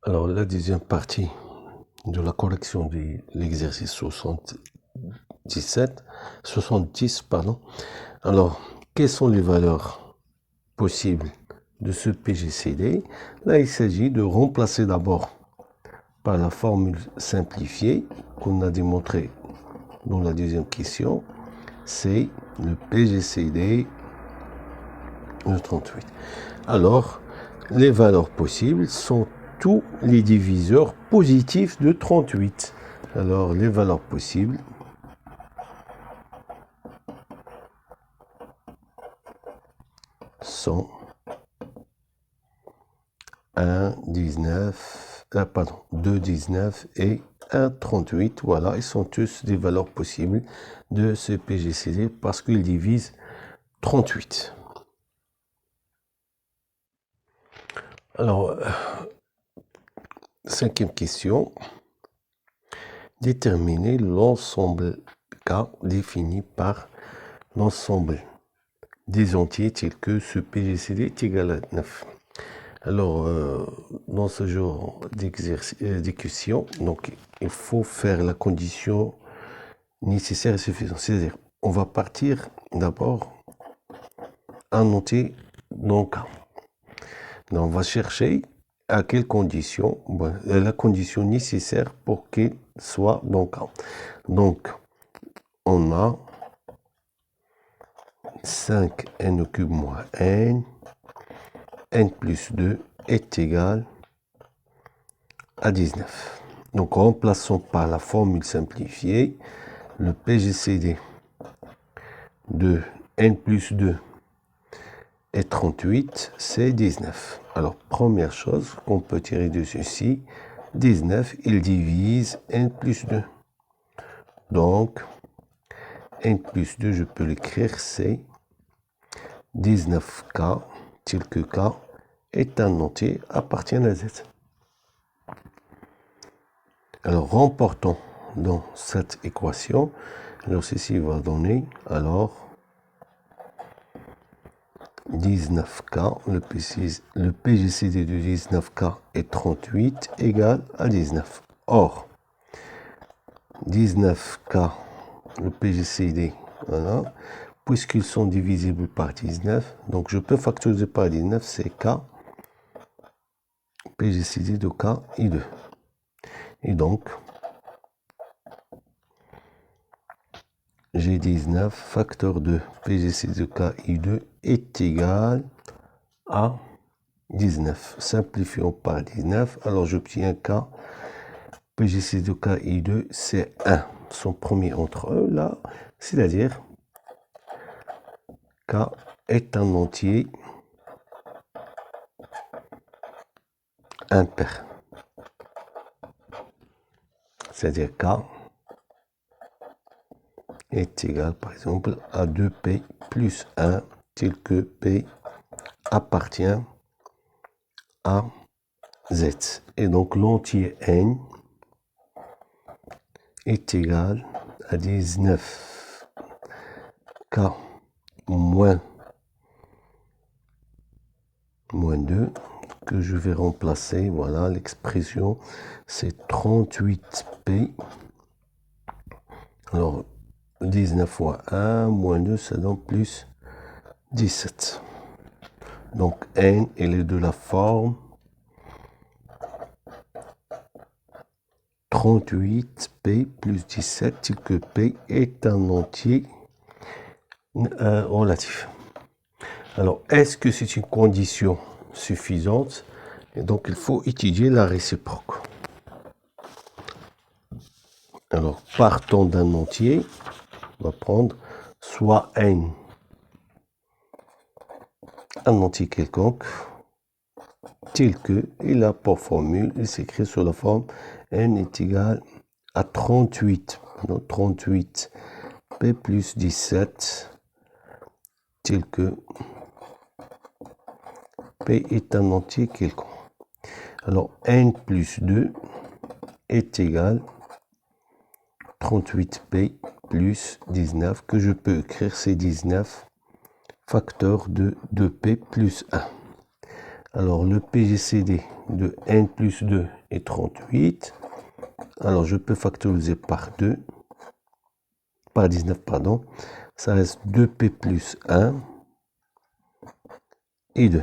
Alors, la deuxième partie de la correction de l'exercice 70, pardon. Alors, quelles sont les valeurs possibles de ce PGCD? Là, il s'agit de remplacer d'abord par la formule simplifiée qu'on a démontré dans la deuxième question. C'est le PGCD de 38. Alors, les valeurs possibles sont tous les diviseurs positifs de 38. Alors, les valeurs possibles sont 1, 19, pardon, 2, 19 et 1, 38. Voilà, ils sont tous des valeurs possibles de ce PGCD parce qu'ils divisent 38. Alors, cinquième question. Déterminer l'ensemble K défini par l'ensemble des entiers tels que ce PGCD est égal à 9. Alors, dans ce genre d'équation, donc il faut faire la condition nécessaire et suffisante. C'est-à-dire, on va partir d'abord un entier dans K. Donc, on va chercher à quelle condition, la condition nécessaire pour qu'il soit dans K. Donc, on a 5n au cube moins n plus 2 est égal à 19. Donc, remplaçons par la formule simplifiée le PGCD de n plus 2 et 38, c'est 19. Alors, première chose qu'on peut tirer de ceci, 19, il divise n plus 2. Donc, n plus 2, je peux l'écrire, c'est 19k, tel que k est un entier appartient à z. Alors, remportons dans cette équation. Alors, ceci va donner, alors, 19k, le PGCD de 19k est 38 égale à 19. Or, 19k, le PGCD, voilà, puisqu'ils sont divisibles par 19, donc je peux factoriser par 19, c'est k, PGCD de k i 2. Et donc, j'ai 19 facteur de PGCD de k i 2 est égal à 19. Simplifions par 19, alors j'obtiens k, PGCD de k i 2, c'est 1. Son premier entre eux, là, c'est-à-dire k est un entier impair. C'est-à-dire k est égal, par exemple, à 2p plus 1, tel que p appartient à z. Et donc, l'entier n est égal à 19 k moins 2, que je vais remplacer. Voilà, l'expression, c'est 38p. Alors, 19 fois 1, moins 2, ça donne plus 17. Donc, n, elle est de la forme 38p plus 17, tel que p est un entier relatif. Alors, est-ce que c'est une condition suffisante? Et donc, il faut étudier la réciproque. Alors, partons d'un entier, on va prendre soit n, un entier quelconque, tel que, il a pour formule, il s'écrit sous la forme n est égal à 38. Donc, 38 p plus 17, tel que p est un entier quelconque. Alors, n plus 2 est égal à 38p plus 19, que je peux écrire, c'est 19 facteur de 2p plus 1. Alors, le PGCD de n plus 2 est 38. Alors, je peux factoriser par 19, pardon. Ça reste 2p plus 1 et 2.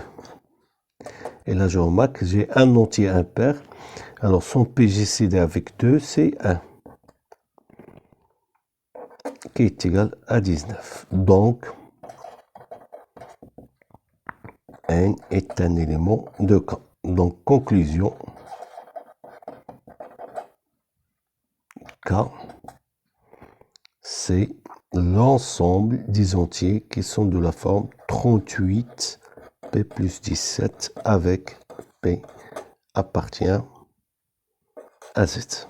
Et là, je remarque que j'ai un entier impair. Alors, son PGCD avec 2, c'est 1. Qui est égal à 19. Donc, n est un élément de K. Donc, conclusion, K, c'est l'ensemble des entiers qui sont de la forme 38 P plus 17 avec P appartient à Z.